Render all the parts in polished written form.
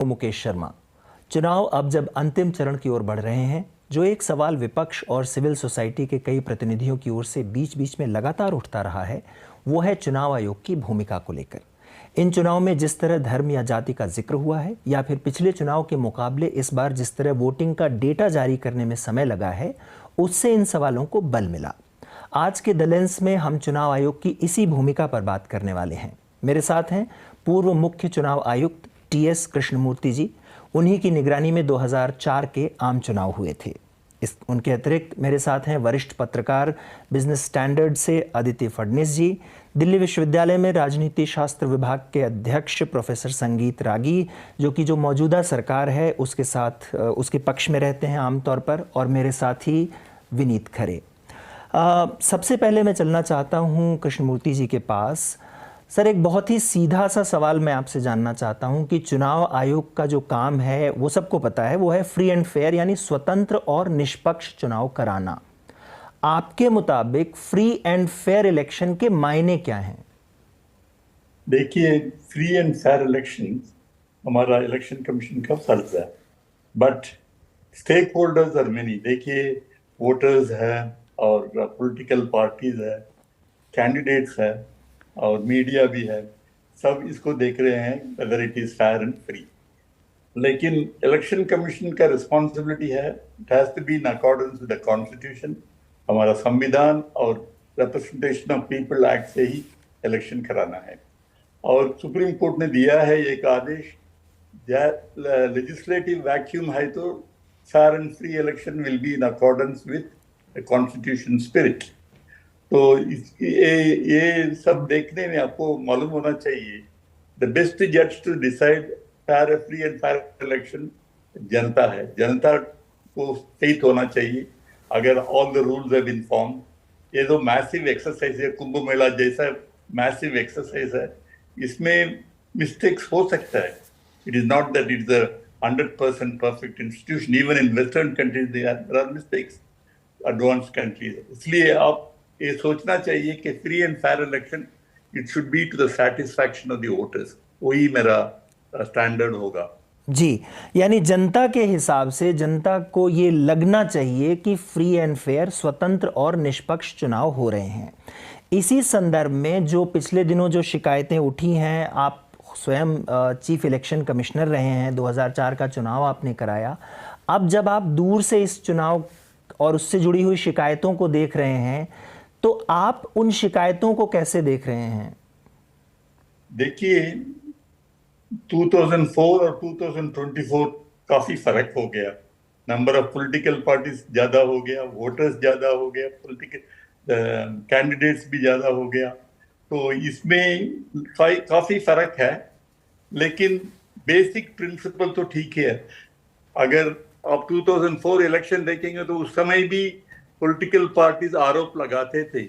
मुकेश शर्मा। चुनाव अब जब अंतिम चरण की ओर बढ़ रहे हैं, जो एक सवाल विपक्ष और सिविल सोसाइटी के कई प्रतिनिधियों की ओर से बीच बीच में लगातार उठता रहा है, वो है चुनाव आयोग की भूमिका को लेकर। इन चुनाव में जिस तरह धर्म या जाति का जिक्र हुआ है, या फिर पिछले चुनाव के मुकाबले इस बार जिस तरह वोटिंग का डेटा जारी करने में समय लगा है, उससे इन सवालों को बल मिला। आज के द लेंस में हम चुनाव आयोग की इसी भूमिका पर बात करने वाले हैं। मेरे साथ हैं पूर्व मुख्य चुनाव आयुक्त टीएस कृष्णमूर्ति जी। उन्हीं की निगरानी में 2004 के आम चुनाव हुए थे। उनके अतिरिक्त मेरे साथ हैं वरिष्ठ पत्रकार बिजनेस स्टैंडर्ड से अदिति फडणीस जी, दिल्ली विश्वविद्यालय में राजनीति शास्त्र विभाग के अध्यक्ष प्रोफेसर संगीत रागी, जो कि जो मौजूदा सरकार है उसके साथ उसके पक्ष में रहते हैं आमतौर पर, और मेरे साथी विनीत खरे। सबसे पहले मैं चलना चाहता हूं कृष्णमूर्ति जी के पास। सर, एक बहुत ही सीधा सा सवाल मैं आपसे जानना चाहता हूं कि चुनाव आयोग का जो काम है वो सबको पता है, वो है फ्री एंड फेयर यानी स्वतंत्र और निष्पक्ष चुनाव कराना। आपके मुताबिक फ्री एंड फेयर इलेक्शन के मायने क्या हैं? देखिए, फ्री एंड फेयर इलेक्शन हमारा इलेक्शन कमीशन का फर्ज है, but stakeholders are many. देखिए, वोटर्स है और पॉलिटिकल पार्टीज है, कैंडिडेट्स है और मीडिया भी है। सब इसको देख रहे हैं whether it is fair and free. लेकिन इलेक्शन कमीशन का रिस्पॉन्सिबिलिटी है, it has to be in accordance with the constitution. हमारा संविधान और रिप्रेजेंटेशन ऑफ पीपल एक्ट से ही इलेक्शन कराना है। और सुप्रीम कोर्ट ने दिया है एक आदेश, लेजिस्लेटिव वैक्यूम है तो fair and free election will be in accordance with the constitution spirit. तो ये सब देखने में आपको मालूम होना चाहिए, द बेस्ट जज to decide fair free and fair election जनता है। जनता को फेथ होना चाहिए अगर all the rules have been form. ये जो मैसिव एक्सरसाइज है, कुंभ मेला जैसा मैसिव एक्सरसाइज है, इसमें मिस्टेक्स हो सकता है। It is not that it is a 100% perfect institution. Even in western countries there are mistakes, advance countries. इसलिए आप ये सोचना चाहिए कि free and fair election it should be to the satisfaction of the voters. वही मेरा standard होगा जी। यानी जनता के हिसाब से जनता को ये लगना चाहिए कि फ्री एंड फेयर, स्वतंत्र और निष्पक्ष चुनाव हो रहे हैं। इसी संदर्भ में जो पिछले दिनों जो शिकायतें उठी हैं, आप स्वयं चीफ इलेक्शन कमिश्नर रहे हैं, 2004 का चुनाव आपने कराया। अब जब आप दूर से इस चुनाव और उससे जुड़ी हुई शिकायतों को देख रहे हैं, तो आप उन शिकायतों को कैसे देख रहे हैं? देखिए, 2004 और 2024 काफी फर्क हो गया। नंबर ऑफ पॉलिटिकल पार्टीज ज्यादा हो गया, वोटर्स ज्यादा हो गया, पॉलिटिकल कैंडिडेट्स भी ज्यादा हो गया। तो इसमें काफी फर्क है, लेकिन बेसिक प्रिंसिपल तो ठीक है। अगर आप 2004 इलेक्शन देखेंगे तो उस समय भी पॉलिटिकल पार्टीज आरोप लगाते थे,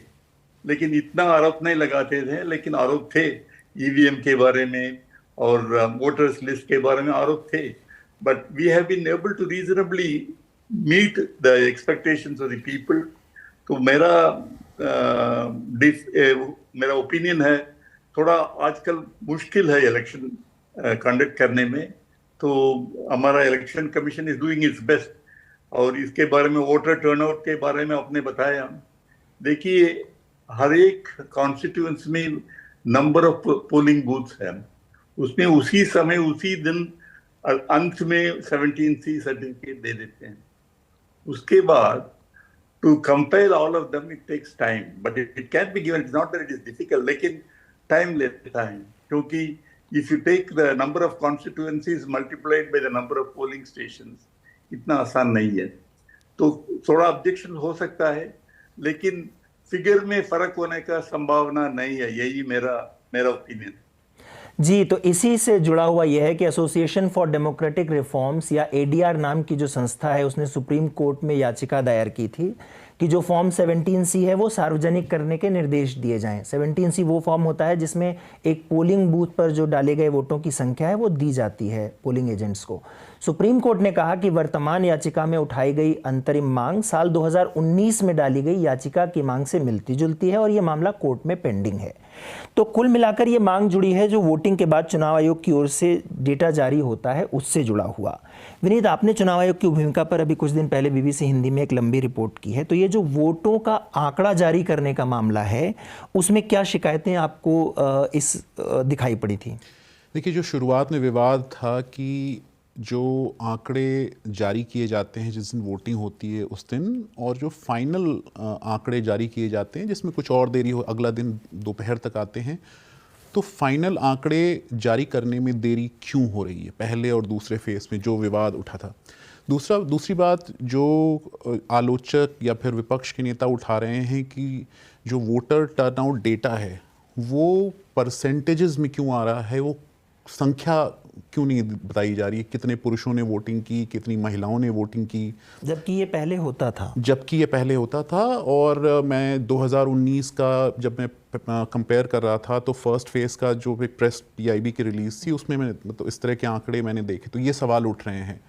लेकिन इतना आरोप नहीं लगाते थे, लेकिन आरोप थे। ईवीएम के बारे में और वोटर्स लिस्ट के बारे में आरोप थे, but we have been able to reasonably meet the expectations of the people. तो मेरा ओपिनियन है, थोड़ा आजकल मुश्किल है इलेक्शन कंडक्ट करने में। तो हमारा election commission is doing it's best. और इसके बारे में, वोटर टर्नआउट के बारे में आपने बताया। देखिए, हर एक कॉन्स्टिट्यूएंसी में नंबर ऑफ पोलिंग बूथ्स हैं, उसमें उसी समय उसी दिन अंत में 17C सर्टिफिकेट दे देते हैं। उसके बाद to compare all of them it takes time, but it can be given. It's not that it is difficult, लेकिन टाइम लेता है, क्योंकि if you take the number of constituencies multiplied by the number of polling stations, इतना आसान नहीं है। तो थोड़ा ऑब्जेक्शन हो सकता है, लेकिन फिगर में फर्क होने का संभावना नहीं है। यही मेरा ओपिनियन जी। तो इसी से जुड़ा हुआ यह है कि एसोसिएशन फॉर डेमोक्रेटिक रिफॉर्म्स या एडीआर नाम की जो संस्था है, उसने सुप्रीम कोर्ट में याचिका दायर की थी कि जो फॉर्म 17C है वो सार्वजनिक करने के निर्देश दिए जाएं। 17C वो फॉर्म होता है जिसमें एक पोलिंग बूथ पर जो डाले गए वोटों की संख्या है वो दी जाती है पोलिंग एजेंट्स को। सुप्रीम कोर्ट ने कहा कि वर्तमान याचिका में उठाई गई अंतरिम मांग साल 2019 में डाली गई याचिका की मांग से मिलती जुलती है और ये मामला कोर्ट में पेंडिंग है। तो कुल मिलाकर ये मांग जुड़ी है जो वोटिंग के बाद चुनाव आयोग की ओर से डेटा जारी होता है उससे जुड़ा हुआ। विनीत, आपने चुनाव आयोग की भूमिका पर अभी कुछ दिन पहले बीबीसी हिंदी में एक लंबी रिपोर्ट की है, तो ये जो वोटों का आंकड़ा जारी करने का मामला है उसमें क्या शिकायतें आपको इस दिखाई पड़ी थी? देखिए, जो शुरुआत में विवाद था कि जो आंकड़े जारी किए जाते हैं जिस दिन वोटिंग होती है उस दिन, और जो फाइनल आंकड़े जारी किए जाते हैं जिसमें कुछ और देरी हो, अगला दिन दोपहर तक आते हैं, तो फाइनल आंकड़े जारी करने में देरी क्यों हो रही है, पहले और दूसरे फेज में जो विवाद उठा था। दूसरी बात जो आलोचक या फिर विपक्ष के नेता उठा रहे हैं कि जो वोटर टर्नआउट डेटा है वो परसेंटेजेस में क्यों आ रहा है, वो संख्या क्यों नहीं बताई जा रही है, कितने पुरुषों ने वोटिंग की, कितनी महिलाओं ने वोटिंग की, जबकि ये पहले होता था। और मैं 2019 का जब मैं कंपेयर कर रहा था तो फर्स्ट फेज का जो एक प्रेस पीआईबी की रिलीज थी उसमें मैंने मतलब इस तरह के आंकड़े मैंने देखे, तो ये सवाल उठ रहे हैं।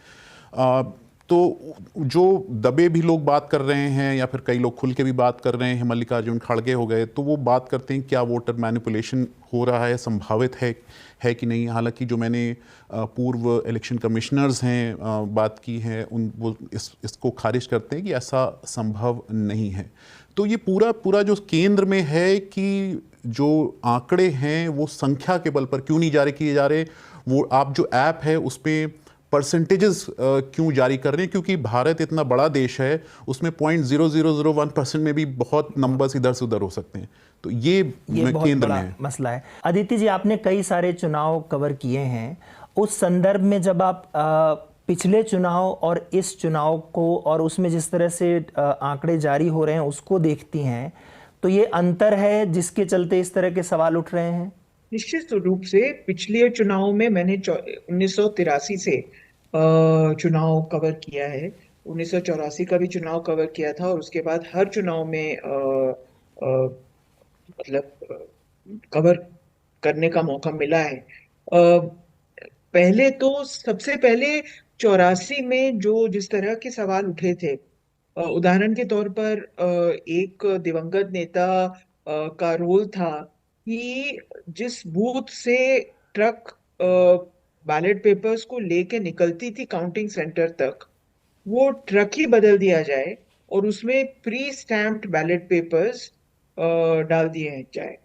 तो जो दबे भी लोग बात कर रहे हैं या फिर कई लोग खुल के भी बात कर रहे हैं, मल्लिकार्जुन खड़गे हो गए, तो वो बात करते हैं क्या वोटर मैनिपुलेशन हो रहा है, संभावित है कि नहीं। हालांकि जो मैंने पूर्व इलेक्शन कमिश्नर्स हैं बात की है, वो इसको खारिज करते हैं कि ऐसा संभव नहीं है। तो ये पूरा जो केंद्र में है कि जो आंकड़े हैं वो संख्या के बल पर क्यों नहीं जारी किए जा रहे, वो आप जो ऐप है उस पर परसेंटेजेस क्यों जारी कर रहे हैं, क्योंकि भारत इतना बड़ा देश है, उसमें 0.0001% में भी बहुत नंबर्स इधर से उधर हो सकते हैं। तो ये बहुत केंद्र बड़ा में है मसला है। अदिति जी, आपने कई सारे चुनाव कवर किए हैं, उस संदर्भ में जब आप पिछले चुनाव और इस चुनाव को और उसमें जिस तरह से आंकड़े जारी हो रहे हैं उसको देखती हैं, तो ये अंतर है जिसके चलते इस तरह के सवाल उठ रहे हैं? निश्चित रूप से पिछले चुनाव में मैंने 1983 से चुनाव कवर किया है, 1984 का भी चुनाव कवर किया था, और उसके बाद हर चुनाव में मतलब कवर करने का मौका मिला है। पहले तो सबसे पहले 84 में जो जिस तरह के सवाल उठे थे, उदाहरण के तौर पर एक दिवंगत नेता का रोल था कि जिस बूथ से ट्रक बैलेट पेपर्स को लेके निकलती थी काउंटिंग सेंटर तक, वो ट्रक ही बदल दिया जाए और उसमें प्री स्टैम्प्ड बैलेट पेपर्स डाल दिए जाए।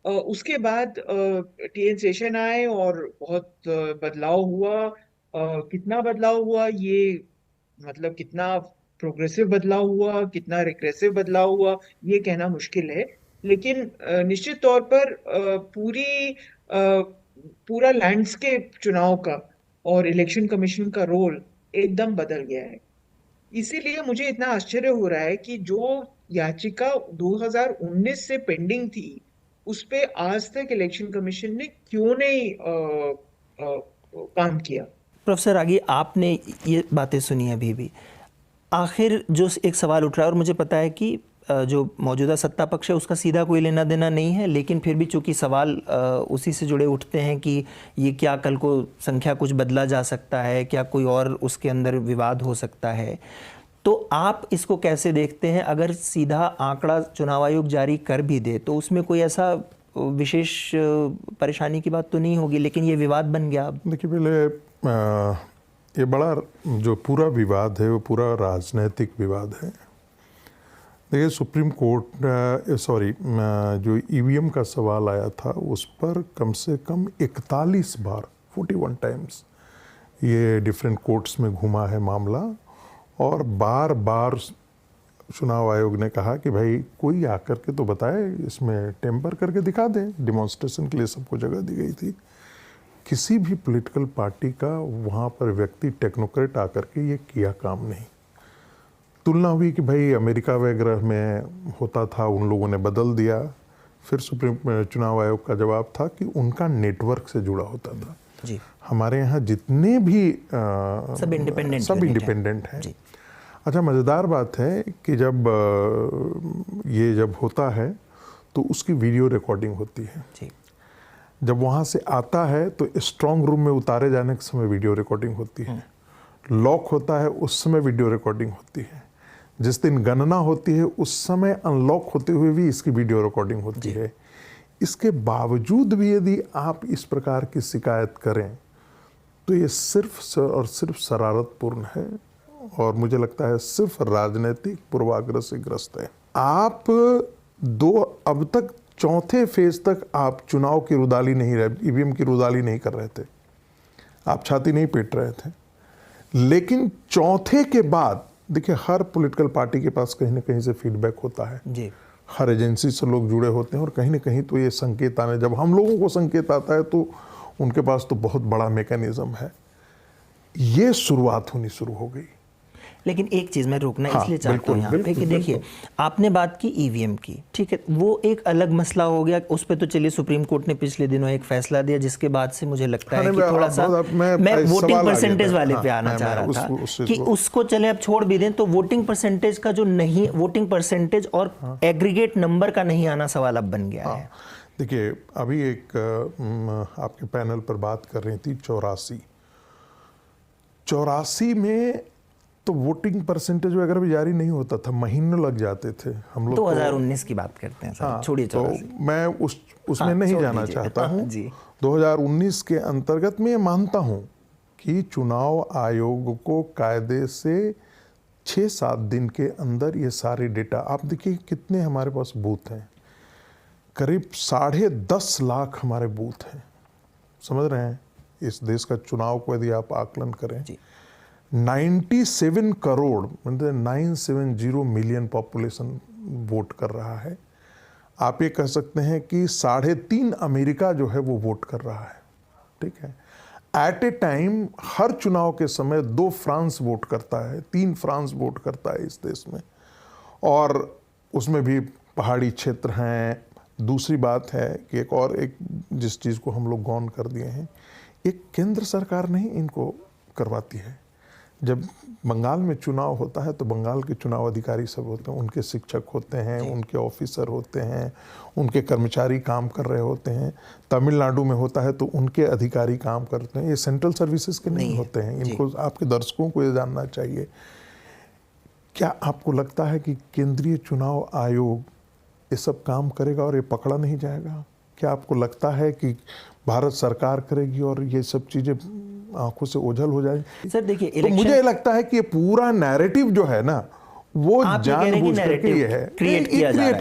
उसके बाद टीएन सेशन आए और बहुत बदलाव हुआ। कितना बदलाव हुआ, ये मतलब कितना प्रोग्रेसिव बदलाव हुआ, कितना रिग्रेसिव बदलाव हुआ, ये कहना मुश्किल है। लेकिन निश्चित तौर पर पूरा लैंडस्केप चुनाव का और इलेक्शन कमीशन का रोल एकदम बदल गया है। इसीलिए मुझे इतना आश्चर्य हो रहा है कि जो याचिका 2019 से पेंडिंग थी उस पे आज तक इलेक्शन कमीशन ने क्यों नहीं काम किया। प्रोफेसर रागी, आपने ये बातें सुनी अभी भी, आखिर जो एक सवाल उठ रहा है, और मुझे पता है कि जो मौजूदा सत्ता पक्ष है उसका सीधा कोई लेना देना नहीं है, लेकिन फिर भी चूंकि सवाल उसी से जुड़े उठते हैं कि ये क्या कल को संख्या कुछ बदला जा सकता है, क्या कोई और उसके अंदर विवाद हो सकता है, तो आप इसको कैसे देखते हैं? अगर सीधा आंकड़ा चुनाव आयोग जारी कर भी दे तो उसमें कोई ऐसा विशेष परेशानी की बात तो नहीं होगी, लेकिन ये विवाद बन गया। देखिए, पहले ये बड़ा जो पूरा विवाद है वो पूरा राजनीतिक विवाद है। देखिए, सुप्रीम कोर्ट जो ईवीएम का सवाल आया था उस पर कम से कम 41 बार 41 टाइम्स ये डिफरेंट कोर्ट्स में घुमा है मामला, और बार बार चुनाव आयोग ने कहा कि भाई कोई आकर के तो बताए, इसमें टेम्पर करके दिखा दे। डिमॉन्स्ट्रेशन के लिए सबको जगह दी गई थी। किसी भी पॉलिटिकल पार्टी का वहाँ पर व्यक्ति टेक्नोक्रेट आकर के ये किया काम नहीं। तुलना हुई कि भाई अमेरिका वगैरह में होता था, उन लोगों ने बदल दिया। फिर सुप्रीम चुनाव आयोग का जवाब था कि उनका नेटवर्क से जुड़ा होता था। जी। हमारे यहाँ जितने भी सब इंडिपेंडेंट हैं। अच्छा, मज़ेदार बात है कि जब होता है तो उसकी वीडियो रिकॉर्डिंग होती है। जी। जब वहाँ से आता है तो स्ट्रॉन्ग रूम में उतारे जाने के समय वीडियो रिकॉर्डिंग होती है। लॉक होता है उस समय वीडियो रिकॉर्डिंग होती है। जिस दिन गणना होती है उस समय अनलॉक होते हुए भी इसकी वीडियो रिकॉर्डिंग होती है। इसके बावजूद भी यदि आप इस प्रकार की शिकायत करें तो ये सिर्फ और सिर्फ शरारतपूर्ण है और मुझे लगता है सिर्फ राजनीतिक पूर्वाग्रह से ग्रस्त है। आप अब तक चौथे फेज तक आप चुनाव की रुदाली नहीं रहे, ईवीएम की रुदाली नहीं कर रहे थे, आप छाती नहीं पीट रहे थे। लेकिन चौथे के बाद देखिए, हर पॉलिटिकल पार्टी के पास कहीं ना कहीं से फीडबैक होता है जी, हर एजेंसी से लोग जुड़े होते हैं और कहीं ना कहीं तो ये संकेत आने, जब हम लोगों को संकेत आता है तो उनके पास तो बहुत बड़ा मैकेनिज्म है। ये शुरुआत होनी शुरू हो गई। लेकिन एक चीज़ मैं रोकना हाँ, इसलिए चाहता हूँ यहाँ पे बिल्कुल, कि देखिए, आपने बात की ईवीएम की, ठीक है, वो एक अलग मसला हो गया। उस पर तो चलिए सुप्रीम कोर्ट ने पिछले दिनों एक फैसला दिया जिसके बाद से मुझे लगता है कि थोड़ा सा मैं वोटिंग परसेंटेज वाले पे आना चाह रहा था कि उसको चले अब छोड़ भी दें तो वोटिंग परसेंटेज का जो नहीं, वोटिंग परसेंटेज और एग्रीगेट नंबर का नहीं आना सवाल अब बन गया है। देखिए, अभी एक आपके पैनल पर बात कर रही थी 84 में तो वोटिंग परसेंटेज वगैरह भी जारी नहीं होता था, महीनों लग जाते थे। हम लोग 2019 की बात करते हैं सर, छोड़िए तो 84। मैं उसमें नहीं जाना चाहता हूँ। 2019 के अंतर्गत मैं मानता हूँ कि चुनाव आयोग को कायदे से 6-7 दिन के अंदर ये सारे डेटा, आप देखिए कितने हमारे पास बूथ हैं, करीब 10.5 लाख हमारे बूथ हैं, समझ रहे हैं। इस देश का चुनाव को यदि आप आकलन करें, 97 करोड़ मतलब 970 मिलियन पॉपुलेशन वोट कर रहा है। आप ये कह सकते हैं कि 3.5 अमेरिका जो है वो वोट कर रहा है, ठीक है। एट ए टाइम हर चुनाव के समय 2 फ्रांस वोट करता है, 3 फ्रांस वोट करता है इस देश में, और उसमें भी पहाड़ी क्षेत्र हैं। दूसरी बात है कि एक जिस चीज़ को हम लोग गौन कर दिए हैं, एक केंद्र सरकार नहीं इनको करवाती है। जब बंगाल में चुनाव होता है तो बंगाल के चुनाव अधिकारी सब होते हैं, उनके शिक्षक होते हैं, उनके ऑफिसर होते हैं, उनके कर्मचारी काम कर रहे होते हैं। तमिलनाडु में होता है तो उनके अधिकारी काम करते हैं। ये सेंट्रल सर्विसेज के नहीं होते हैं। इनको, आपके दर्शकों को ये जानना चाहिए। क्या आपको लगता है कि केंद्रीय चुनाव आयोग ये सब काम करेगा और ये पकड़ा नहीं जाएगा? क्या आपको लगता है कि भारत सरकार करेगी और ये सब चीज़ें आंखों से ओझल हो जाएगी? सर देखिए, तो मुझे लगता है कि ये पूरा नैरेटिव जो है ना, वो जानबूझ करके ये है क्रिएट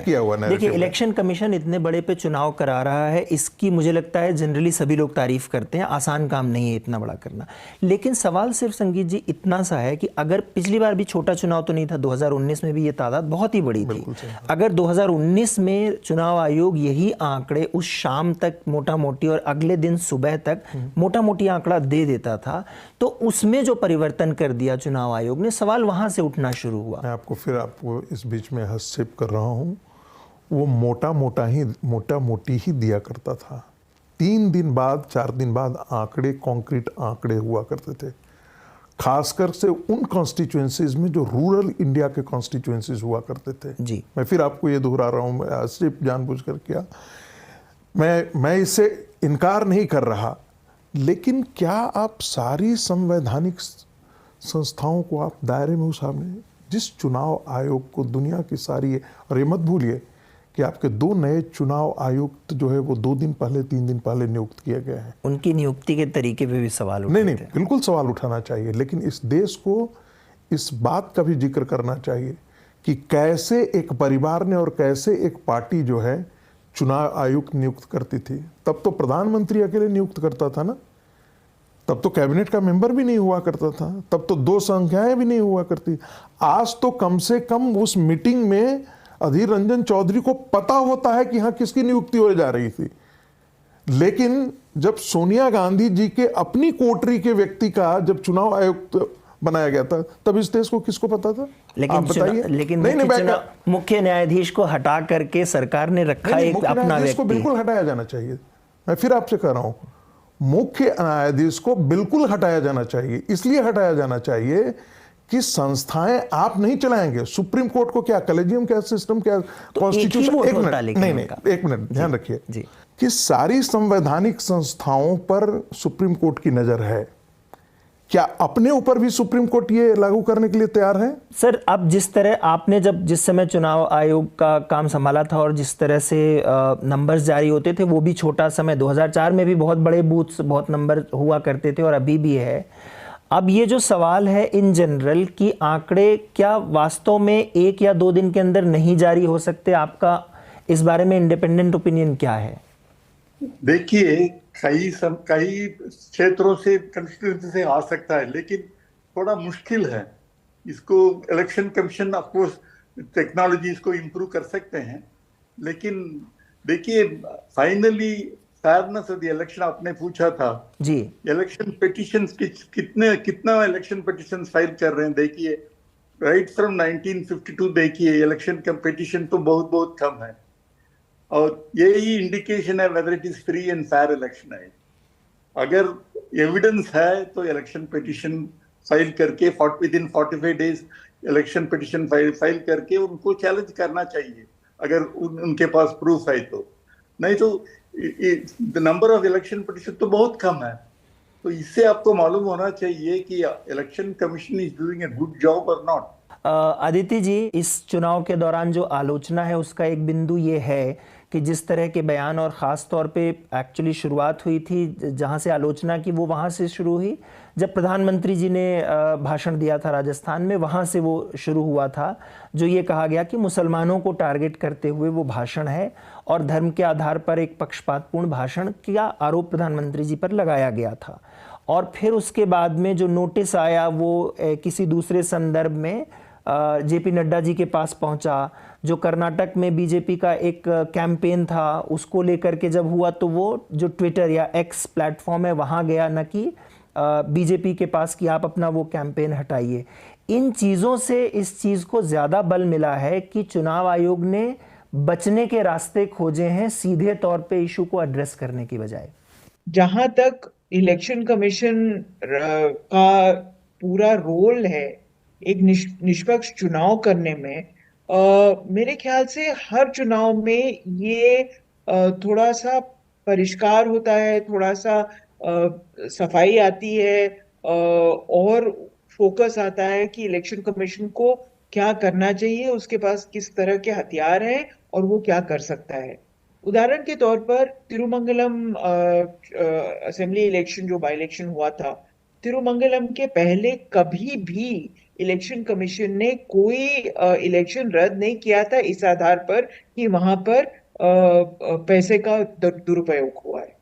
किया हुआ नैरेटिव। देखिए, इलेक्शन कमीशन इतने बड़े पे चुनाव करा रहा है, इसकी मुझे लगता है जनरली सभी लोग तारीफ करते हैं। आसान काम नहीं है इतना बड़ा करना। लेकिन सवाल सिर्फ संगीत जी इतना सा है कि अगर पिछली बार भी छोटा चुनाव तो नहीं था, 2019 में भी ये तादाद बहुत ही बड़ी थी। अगर 2019 में चुनाव आयोग यही आंकड़े उस शाम तक मोटा मोटी और अगले दिन सुबह तक मोटा मोटी आंकड़ा दे देता था, तो उसमें जो परिवर्तन कर दिया चुनाव आयोग ने, सवाल वहां से उठना शुरू हुआ। आपको इस बीच में हस्तक्षेप कर रहा हूं। वो मोटा मोटी ही दिया करता था। 3 दिन बाद 4 दिन बाद आंकड़े, कॉन्क्रीट आंकड़े हुआ करते थे, खासकर से उन कॉन्स्टिट्यूएंसीज में जो रूरल इंडिया के कॉन्स्टिट्यूएंसीज हुआ करते थे जी। मैं फिर आपको ये दोहरा रहा हूँ, मैं सिर्फ जानबूझकर किया, मैं इससे इनकार नहीं कर रहा। लेकिन क्या आप सारी संवैधानिक संस्थाओं को आप दायरे में सामने, जिस चुनाव आयोग को दुनिया की सारी है, और ये मत भूलिए कि आपके 2 नए चुनाव आयुक्त जो है वो 2 दिन पहले 3 दिन पहले नियुक्त किए गए हैं। उनकी नियुक्ति के तरीके पे भी सवाल उठते नहीं, बिल्कुल सवाल उठाना चाहिए। लेकिन इस देश को इस बात का भी जिक्र करना चाहिए कि कैसे एक परिवार ने और कैसे एक पार्टी जो है चुनाव आयुक्त नियुक्त करती थी। तब तो प्रधानमंत्री अकेले नियुक्त करता था ना, तब तो कैबिनेट का मेंबर भी नहीं हुआ करता था, तब तो 2 संख्याएं भी नहीं हुआ करती। आज तो कम से कम उस मीटिंग में अधीर रंजन चौधरी को पता होता है कि हाँ किसकी नियुक्ति हो जा रही थी। लेकिन जब सोनिया गांधी जी के अपनी कोटरी के व्यक्ति का जब चुनाव आयुक्त बनाया गया था, तब इस देश को किसको पता था? लेकिन आप बताइए। लेकिन मुख्य न्यायाधीश को हटा करके सरकार ने रखा एक अपना व्यक्ति को बिल्कुल हटाया जाना चाहिए। मैं फिर आपसे कह रहा हूं, मुख्य न्यायाधीश को बिल्कुल हटाया जाना चाहिए। इसलिए हटाया जाना चाहिए कि संस्थाएं आप नहीं चलाएंगे। सुप्रीम कोर्ट को क्या कलेजियम, क्या सिस्टम, क्या कॉन्स्टिट्यूशन, एक मिनट ध्यान रखिए कि सारी संवैधानिक संस्थाओं पर सुप्रीम कोर्ट की नजर है। क्या अपने ऊपर भी सुप्रीम कोर्ट ये लागू करने के लिए तैयार है? सर, अब जिस तरह आपने जिस समय चुनाव आयोग का काम संभाला था और जिस तरह से नंबर्स जारी होते थे, वो भी छोटा समय, 2004 में भी बहुत बड़े बूथ्स, बहुत नंबर हुआ करते थे और अभी भी है। अब ये जो सवाल है इन जनरल कि आंकड़े क्या वास्तव में 1 या 2 दिन के अंदर नहीं जारी हो सकते, आपका इस बारे में इंडिपेंडेंट ओपिनियन क्या है? देखिए, कई क्षेत्रों से, कंस्टिट्यूंसी से आ सकता है, लेकिन थोड़ा मुश्किल है इसको। Election commission of course technologies को इम्प्रूव कर सकते हैं, लेकिन देखिए finally fairness of the election आपने पूछा था जी। इलेक्शन पिटिशंस कितना इलेक्शन पिटिशंस फाइल कर रहे हैं, देखिए राइट फ्रॉम 1952 देखिए इलेक्शन पिटिशन तो बहुत बहुत कम है, और यही इंडिकेशन है weather it is free and fair election है। अगर एविडेंस है तो इलेक्शन पिटिशन फाइल करके with in 45 days election petition file करके उनको चैलेंज करना चाहिए, अगर उनके पास प्रूफ है तो। नहीं तो the number of election petition तो बहुत कम है, तो इससे आपको मालूम होना चाहिए कि election commission is doing a good job और नॉट। अदिति जी, इस चुनाव के दौरान जो आलोचना है उसका एक बिंदु ये है कि जिस तरह के बयान, और ख़ास तौर पे एक्चुअली शुरुआत हुई थी जहाँ से आलोचना की, वो वहाँ से शुरू हुई जब प्रधानमंत्री जी ने भाषण दिया था राजस्थान में, वहाँ से वो शुरू हुआ था, जो ये कहा गया कि मुसलमानों को टारगेट करते हुए वो भाषण है और धर्म के आधार पर एक पक्षपातपूर्ण भाषण का आरोप प्रधानमंत्री जी पर लगाया गया था। और फिर उसके बाद में जो नोटिस आया वो किसी दूसरे संदर्भ में जेपी नड्डा जी के पास पहुंचा, जो कर्नाटक में बीजेपी का एक कैंपेन था उसको लेकर के जब हुआ तो वो जो ट्विटर या एक्स प्लेटफॉर्म है वहाँ गया, न कि बीजेपी के पास कि आप अपना वो कैंपेन हटाइए। इन चीज़ों से इस चीज़ को ज़्यादा बल मिला है कि चुनाव आयोग ने बचने के रास्ते खोजे हैं सीधे तौर पे इशू को एड्रेस करने की बजाय। जहां तक इलेक्शन कमीशन का पूरा रोल है एक निष्पक्ष चुनाव करने में, मेरे ख्याल से हर चुनाव में ये थोड़ा सा परिष्कार होता है, थोड़ा सा सफाई आती है, और फोकस आता है कि इलेक्शन कमीशन को क्या करना चाहिए, उसके पास किस तरह के हथियार हैं और वो क्या कर सकता है। उदाहरण के तौर पर तिरुमंगलम असेंबली इलेक्शन, जो बाई इलेक्शन हुआ था, तिरुमंगलम के पहले कभी भी इलेक्शन कमीशन ने कोई इलेक्शन रद्द नहीं किया था इस आधार पर कि वहां पर पैसे का दुरुपयोग हुआ है।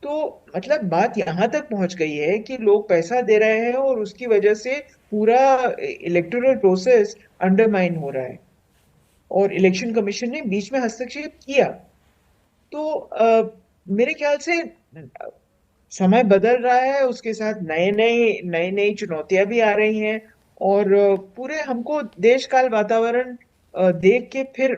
तो मतलब बात यहां तक पहुंच गई है कि लोग पैसा दे रहे हैं और उसकी वजह से पूरा इलेक्टोरल प्रोसेस अंडरमाइन हो रहा है और इलेक्शन कमीशन ने बीच में हस्तक्षेप किया। तो मेरे ख्याल से समय बदल रहा है, उसके साथ नई चुनौतियां भी आ रही हैं, और पूरे हमको देश काल वातावरण देख के फिर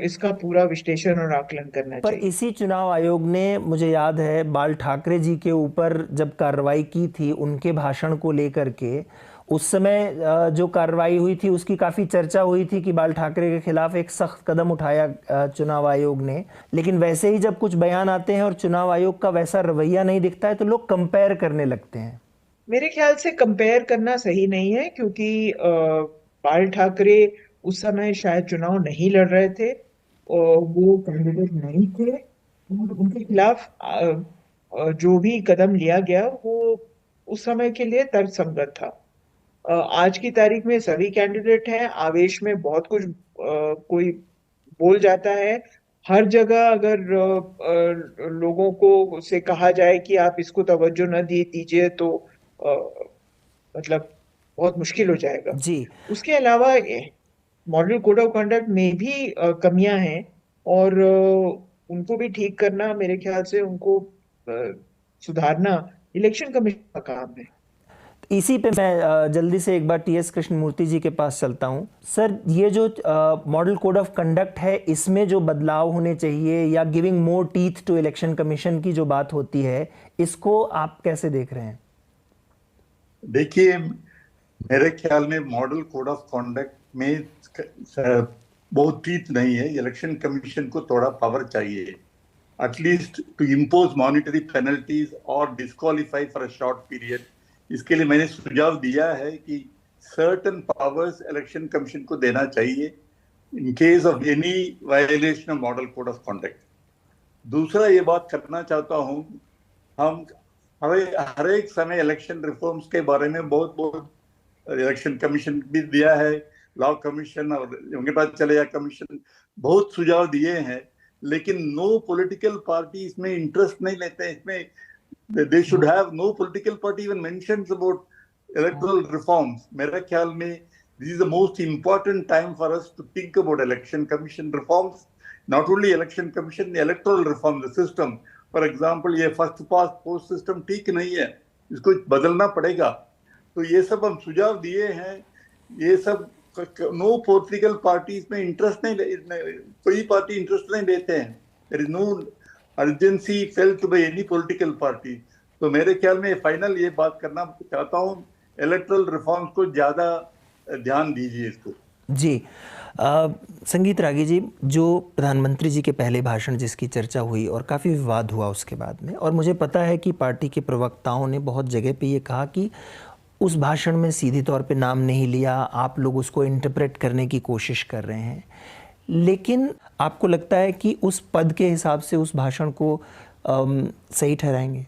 इसका पूरा विश्लेषण और आकलन करना पर चाहिए। इसी चुनाव आयोग ने, मुझे याद है, बाल ठाकरे जी के ऊपर जब कार्रवाई की थी उनके भाषण को लेकर के, उस समय जो कार्रवाई हुई थी उसकी काफ़ी चर्चा हुई थी कि बाल ठाकरे के खिलाफ एक सख्त कदम उठाया चुनाव आयोग ने। लेकिन वैसे ही जब कुछ बयान आते हैं और चुनाव आयोग का वैसा रवैया नहीं दिखता है तो लोग कंपेयर करने लगते हैं। मेरे ख्याल से कंपेयर करना सही नहीं है, क्योंकि बाल ठाकरे उस समय शायद चुनाव नहीं लड़ रहे थे, वो कैंडिडेट नहीं थे, और उनके खिलाफ जो भी कदम लिया गया वो उस समय के लिए तर्कसंगत था। आज की तारीख में सभी कैंडिडेट हैं, आवेश में बहुत कुछ कोई बोल जाता है। हर जगह अगर लोगों को से कहा जाए कि आप इसको तवज्जो न दीजिए तो मतलब बहुत मुश्किल हो जाएगा जी। उसके अलावा मॉडल कोड ऑफ कंडक्ट में भी कमियां हैं, और उनको भी ठीक करना, मेरे ख्याल से उनको सुधारना इलेक्शन कमीशन का काम है। इसी पे मैं जल्दी से एक बार टीएस कृष्णमूर्ति जी के पास चलता हूं। सर, ये जो मॉडल कोड ऑफ कंडक्ट है, इसमें जो बदलाव होने चाहिए या giving more teeth to election commission की जो बात होती है, इसको आप कैसे देख रहे हैं? देखिए, मेरे ख्याल में मॉडल कोड ऑफ कंडक्ट में बहुत टीथ नहीं है। इलेक्शन कमीशन को थोड़ा पावर चाहिए, at least to impose monetary penalties और disqualify for a short period इसके लिए मैंने सुझाव दिया है कि सर्टन पावर्स इलेक्शन कमीशन को देना चाहिए in case of any violation of model code of conduct. दूसरा ये बात करना चाहता हूँ, हम हर एक समय इलेक्शन रिफॉर्म्स के बारे में बहुत बहुत इलेक्शन कमीशन भी दिया है, लॉ कमीशन और वेंकटाचलैया चलैया कमीशन बहुत सुझाव दिए हैं, लेकिन नो पॉलिटिकल पार्टी इसमें इंटरेस्ट नहीं लेते हैं। इसमें they should have no political party even mentions about electoral reforms. मेरे ख्याल में this is the most important time for us to think about election commission reforms, not only election commission, electoral reform, the system. For example, ये first past post system ठीक नहीं है, इसको बदलना पड़ेगा। तो ये सब हम सुझाव दिए हैं, ये सब नो पॉलिटिकल पार्टीज में इंटरेस्ट नहीं, कोई पार्टी इंटरेस्ट नहीं लेते हैं। There is no urgency felt by any political party. तो मेरे ख्याल में फाइनल ये बात करना चाहता हूँ, इलेक्टोरल रिफॉर्म्स को ज्यादा ध्यान दीजिए इसको। जी संगीत रागी जी, जो प्रधानमंत्री जी के पहले भाषण जिसकी चर्चा हुई और काफ़ी विवाद हुआ उसके बाद में, और मुझे पता है कि पार्टी के प्रवक्ताओं ने बहुत जगह पे ये कहा कि उस भाषण में सीधे तौर पे नाम नहीं लिया, आप लोग उसको इंटरप्रेट करने की कोशिश कर रहे हैं, लेकिन आपको लगता है कि उस पद के हिसाब से उस भाषण को सही ठहराएंगे?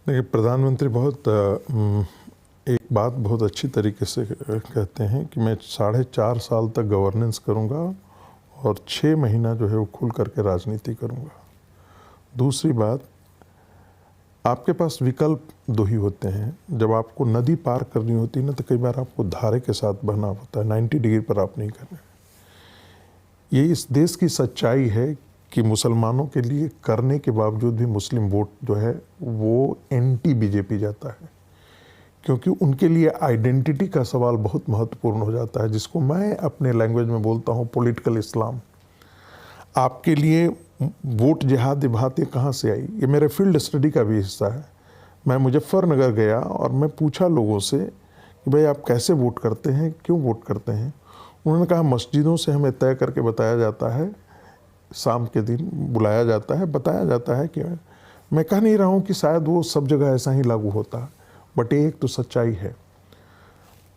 देखिए, प्रधानमंत्री एक बात बहुत अच्छी तरीके से कहते हैं कि मैं 4.5 साल तक गवर्नेंस करूंगा और 6 महीना जो है वो खुल करके राजनीति करूंगा। दूसरी बात, आपके पास विकल्प 2 ही होते हैं। जब आपको नदी पार करनी होती है ना, तो कई बार आपको धारे के साथ बहना होता है, 90 डिग्री पर आप नहीं करने। ये इस देश की सच्चाई है कि मुसलमानों के लिए करने के बावजूद भी मुस्लिम वोट जो है वो एंटी बीजेपी जाता है, क्योंकि उनके लिए आइडेंटिटी का सवाल बहुत महत्वपूर्ण हो जाता है, जिसको मैं अपने लैंग्वेज में बोलता हूँ पॉलिटिकल इस्लाम। आपके लिए वोट जिहाद बात ये कहाँ से आई? ये मेरे फील्ड स्टडी का भी हिस्सा है। मैं मुजफ्फरनगर गया और मैं पूछा लोगों से कि भाई आप कैसे वोट करते हैं, क्यों वोट करते हैं? उन्होंने कहा मस्जिदों से हमें तय करके बताया जाता है, शाम के दिन बुलाया जाता है, बताया जाता है कि मैं कह नहीं रहा हूँ कि शायद वो सब जगह ऐसा ही लागू होता है, बट एक तो सच्चाई है।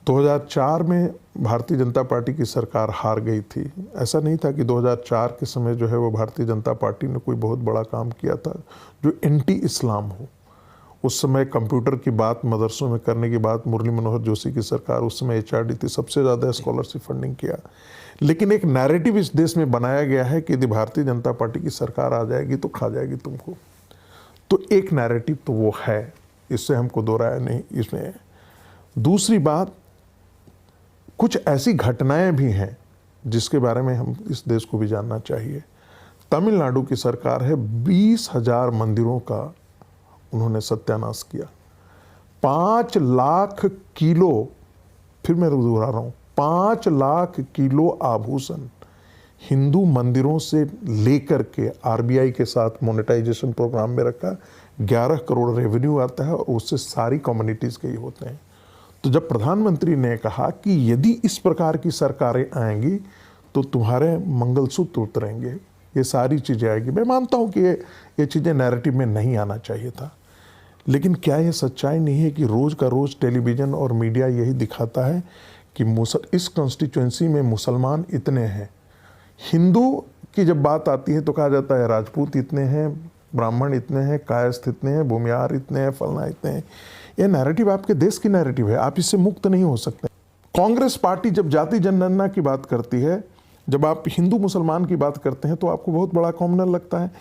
2004 में भारतीय जनता पार्टी की सरकार हार गई थी। ऐसा नहीं था कि 2004 के समय जो है वो भारतीय जनता पार्टी ने कोई बहुत बड़ा काम किया था जो एंटी इस्लाम हो। उस समय कंप्यूटर की बात मदरसों में करने की बात मुरली मनोहर जोशी की सरकार, उस समय HRD थी, सबसे ज़्यादा स्कॉलरशिप फंडिंग किया। लेकिन एक नैरेटिव इस देश में बनाया गया है कि यदि भारतीय जनता पार्टी की सरकार आ जाएगी तो खा जाएगी तुमको। तो एक नैरेटिव तो वो है, इससे हमको दो राय नहीं इसमें। दूसरी बात, कुछ ऐसी घटनाएं भी हैं जिसके बारे में हम इस देश को भी जानना चाहिए। तमिलनाडु की सरकार है, 20,000 मंदिरों का उन्होंने सत्यानाश किया। 5 लाख किलो, फिर मैं दोहरा रहा हूँ, 5 लाख किलो आभूषण हिंदू मंदिरों से लेकर के RBI के साथ मोनेटाइजेशन प्रोग्राम में रखा। 11 करोड़ रेवेन्यू आता है और उससे सारी कम्युनिटीज़ के ही होते हैं। तो जब प्रधानमंत्री ने कहा कि यदि इस प्रकार की सरकारें आएंगी तो तुम्हारे मंगलसूत्र उतरेंगे, ये सारी चीज़ें आएगी, मैं मानता हूँ कि ये चीज़ें नैरेटिव में नहीं आना चाहिए था। लेकिन क्या ये सच्चाई नहीं है कि रोज़ का रोज़ टेलीविज़न और मीडिया यही दिखाता है कि इस कॉन्स्टिट्यूंसी में मुसलमान इतने हैं, हिंदू की जब बात आती है तो कहा जाता है राजपूत इतने हैं, ब्राह्मण इतने हैं, कायस्थ इतने हैं, भूमियार इतने हैं, फलना इतने हैं। ये नैरेटिव आपके देश की नैरेटिव है, आप इससे मुक्त नहीं हो सकते। कांग्रेस पार्टी जब जाति जनगणना की बात करती है, जब आप हिंदू मुसलमान की बात करते हैं तो आपको बहुत बड़ा कॉमनल लगता है।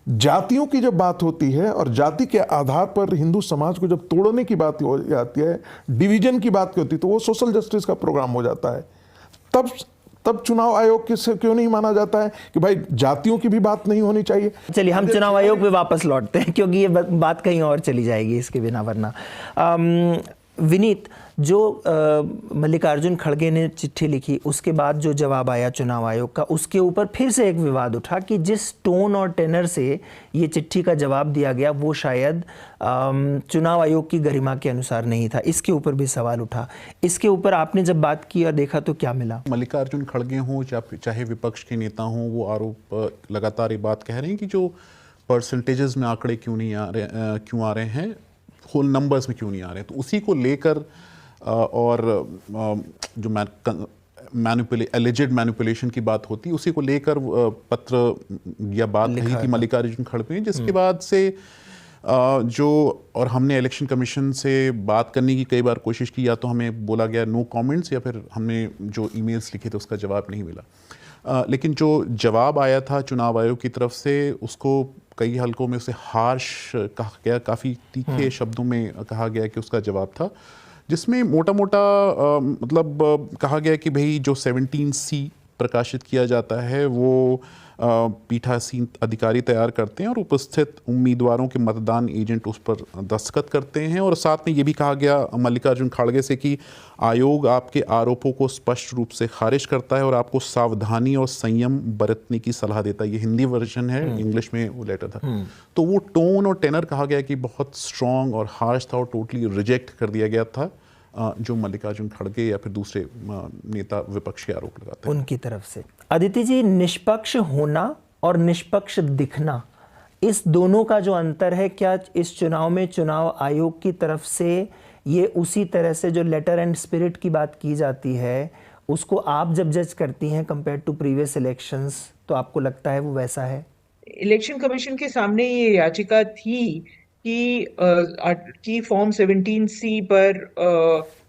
जातियों की जब बात होती है और जाति के आधार पर हिंदू समाज को जब तोड़ने की बात हो जाती है, डिवीजन की बात होती है, तो वो सोशल जस्टिस का प्रोग्राम हो जाता है। तब चुनाव आयोग से क्यों नहीं माना जाता है कि भाई जातियों की भी बात नहीं होनी चाहिए? चलिए हम चुनाव आयोग पे वापस लौटते हैं, क्योंकि ये बात कहीं और चली जाएगी इसके बिना, वरना विनीत, जो मल्लिकार्जुन खड़गे ने चिट्ठी लिखी उसके बाद जो जवाब आया चुनाव आयोग का, उसके ऊपर फिर से एक विवाद उठा कि जिस टोन और टेनर से ये चिट्ठी का जवाब दिया गया वो शायद चुनाव आयोग की गरिमा के अनुसार नहीं था। इसके ऊपर भी सवाल उठा। इसके ऊपर आपने जब बात की और देखा तो क्या मिला? मल्लिकार्जुन खड़गे हों चाहे विपक्ष के नेता हों, वो आरोप लगातार ये बात कह रहे हैं कि जो परसेंटेजेस में आंकड़े क्यों आ रहे हैं, होल नंबर्स में क्यों नहीं आ रहे हैं। तो उसी को लेकर और जो एलिजेड मैनिपुलेशन की बात होती, उसी को लेकर पत्र या बात कही थी मल्लिकार्जुन खड़गे ने, जिसके बाद से जो और हमने इलेक्शन कमीशन से बात करने की कई बार कोशिश की, या तो हमें बोला गया नो कमेंट्स, या फिर हमने जो ईमेल्स लिखे थे उसका जवाब नहीं मिला। लेकिन जो जवाब आया था चुनाव आयोग की तरफ से, उसको कई हलकों में उसे हार्श कहा गया, काफ़ी तीखे शब्दों में कहा गया कि उसका जवाब था, जिसमें मोटा मोटा मतलब कहा गया कि भाई जो 17C प्रकाशित किया जाता है वो पीठासीन अधिकारी तैयार करते हैं और उपस्थित उम्मीदवारों के मतदान एजेंट उस पर दस्तखत करते हैं। और साथ में ये भी कहा गया मल्लिकार्जुन खड़गे से कि आयोग आपके आरोपों को स्पष्ट रूप से खारिज करता है और आपको सावधानी और संयम बरतने की सलाह देता है। ये हिंदी वर्जन है, इंग्लिश में वो लेटर था। तो वो टोन और टेनर कहा गया कि बहुत स्ट्रॉन्ग और हार्श था और टोटली रिजेक्ट कर दिया गया था जो मल्लिकार्जुन खड़गे या फिर दूसरे नेता विपक्ष के आरोप लगाते हैं उनकी तरफ से। अदिति जी, निष्पक्ष होना और निष्पक्ष दिखना, इस दोनों का जो अंतर है, क्या इस चुनाव में चुनाव आयोग की तरफ से ये उसी तरह से जो लेटर एंड स्पिरिट की बात की जाती है उसको आप जब जज करती हैं कंपेयर टू प्रीवियस इलेक्शंस, तो आपको लगता है वो वैसा है? इलेक्शन कमीशन के सामने ये याचिका थी कि फॉर्म 17C पर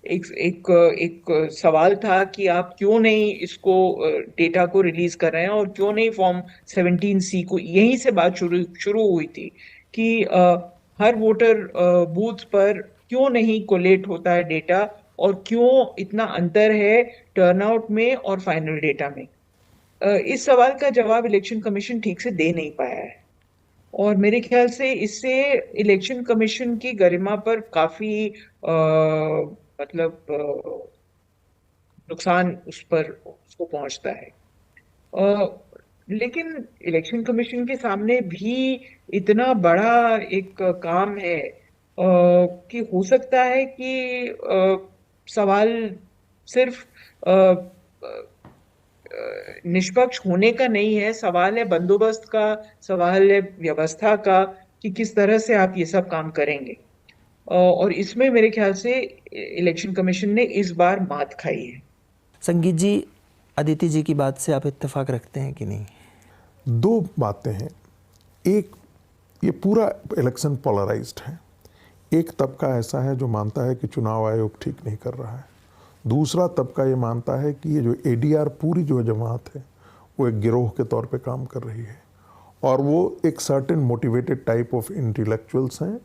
एक सवाल था कि आप क्यों नहीं इसको डेटा को रिलीज कर रहे हैं और क्यों नहीं फॉर्म 17C को। यहीं से बात शुरू हुई थी कि हर वोटर बूथ पर क्यों नहीं कोलेट होता है डेटा और क्यों इतना अंतर है टर्नआउट में और फाइनल डेटा में। इस सवाल का जवाब इलेक्शन कमीशन ठीक से दे नहीं पाया है और मेरे ख्याल से इससे इलेक्शन कमीशन की गरिमा पर काफी नुकसान उसको पहुंचता है। लेकिन इलेक्शन कमीशन के सामने भी इतना बड़ा एक काम है कि हो सकता है कि सवाल सिर्फ निष्पक्ष होने का नहीं है, सवाल है बंदोबस्त का, सवाल है व्यवस्था का कि किस तरह से आप ये सब काम करेंगे। और इसमें मेरे ख्याल से इलेक्शन कमीशन ने इस बार मात खाई है। संगीत जी, अदिति जी की बात से आप इत्तेफाक रखते हैं कि नहीं? दो बातें हैं। एक, ये पूरा इलेक्शन पोलराइज्ड है। एक तबका ऐसा है जो मानता है कि चुनाव आयोग ठीक नहीं कर रहा है, दूसरा तबका ये मानता है कि ये जो ADR पूरी जो जमात है वो एक गिरोह के तौर पे काम कर रही है और वो एक certain motivated type of intellectuals हैं।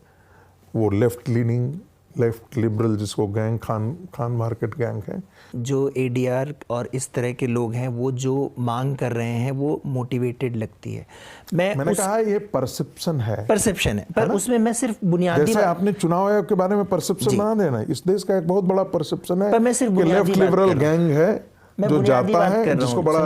वो लेफ्ट लीनिंग, लेफ्ट लिबरल, जिसको गैंग खान मार्केट गैंग है। जो ADR और इस तरह के लोग हैं वो जो मांग कर रहे हैं वो मोटिवेटेड लगती है। मैंने कहा ये परसेप्शन है पर उसमें मैं सिर्फ बुनियादी जैसे आपने चुनाव आयोग के बारे में परसेप्शन बना देना, इस देश का एक बहुत बड़ा परसेप्शन है कि लेफ्ट लिबरल गैंग है जो जाता है, जिसको बड़ा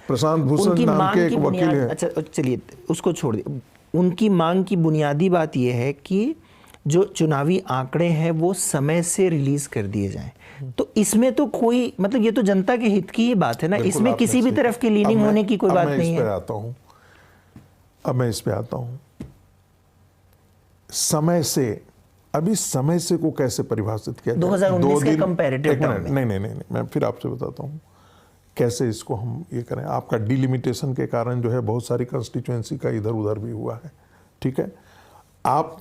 प्रशांत भूषण नाम के एक वकील है। अच्छा चलिए उसको छोड़ दिए। उनकी मांग की बुनियादी बात यह है कि जो चुनावी आंकड़े हैं वो समय से रिलीज कर दिए जाएं। तो इसमें तो कोई मतलब ये तो जनता के हित की ही बात है ना, इसमें किसी भी तरफ की लीनिंग होने की कोई बात नहीं है। अब मैं इस पे आता हूं। समय से, अभी समय से को कैसे परिभाषित किया 2019 के कंपैरेटिव टर्म में? नहीं, मैं फिर आपसे बताता हूं कैसे इसको हम ये करें। आपका डिलिमिटेशन के कारण जो है बहुत सारी कंस्टिट्यूएंसी का इधर उधर भी हुआ है, ठीक है। आप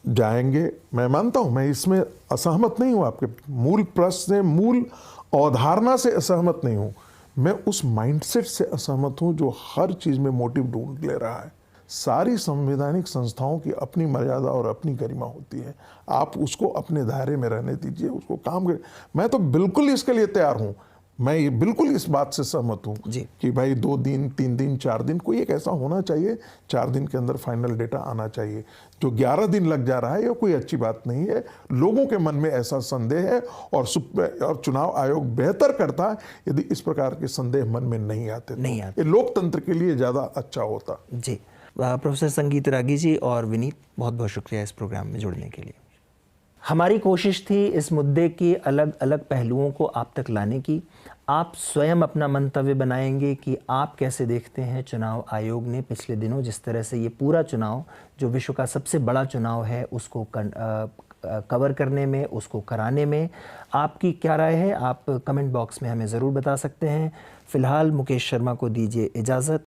जाएंगे, मैं मानता हूं, मैं इसमें असहमत नहीं हूं, आपके मूल प्रश्न से, मूल अवधारणा से असहमत नहीं हूं। मैं उस माइंडसेट से असहमत हूं जो हर चीज में मोटिव ढूंढ ले रहा है। सारी संवैधानिक संस्थाओं की अपनी मर्यादा और अपनी गरिमा होती है, आप उसको अपने दायरे में रहने दीजिए, उसको काम करें। मैं तो बिल्कुल इसके लिए तैयार हूं। मैं बिल्कुल इस बात से सहमत हूँ कि भाई 2 दिन, 3 दिन, 4 दिन, कोई एक ऐसा होना चाहिए, 4 दिन के अंदर फाइनल डेटा आना चाहिए। जो 11 दिन लग जा रहा है ये कोई अच्छी बात नहीं है। लोगों के मन में ऐसा संदेह है और चुनाव आयोग बेहतर करता है यदि इस प्रकार के संदेह मन में नहीं आते, ये लोकतंत्र के लिए ज़्यादा अच्छा होता। जी, प्रोफेसर संगीत रागी जी और विनीत, बहुत बहुत शुक्रिया इस प्रोग्राम में जुड़ने के लिए। हमारी कोशिश थी इस मुद्दे की अलग अलग पहलुओं को आप तक लाने की। आप स्वयं अपना मंतव्य बनाएंगे कि आप कैसे देखते हैं चुनाव आयोग ने पिछले दिनों जिस तरह से ये पूरा चुनाव जो विश्व का सबसे बड़ा चुनाव है उसको कवर करने में, उसको कराने में आपकी क्या राय है? आप कमेंट बॉक्स में हमें ज़रूर बता सकते हैं। फ़िलहाल मुकेश शर्मा को दीजिए इजाज़त।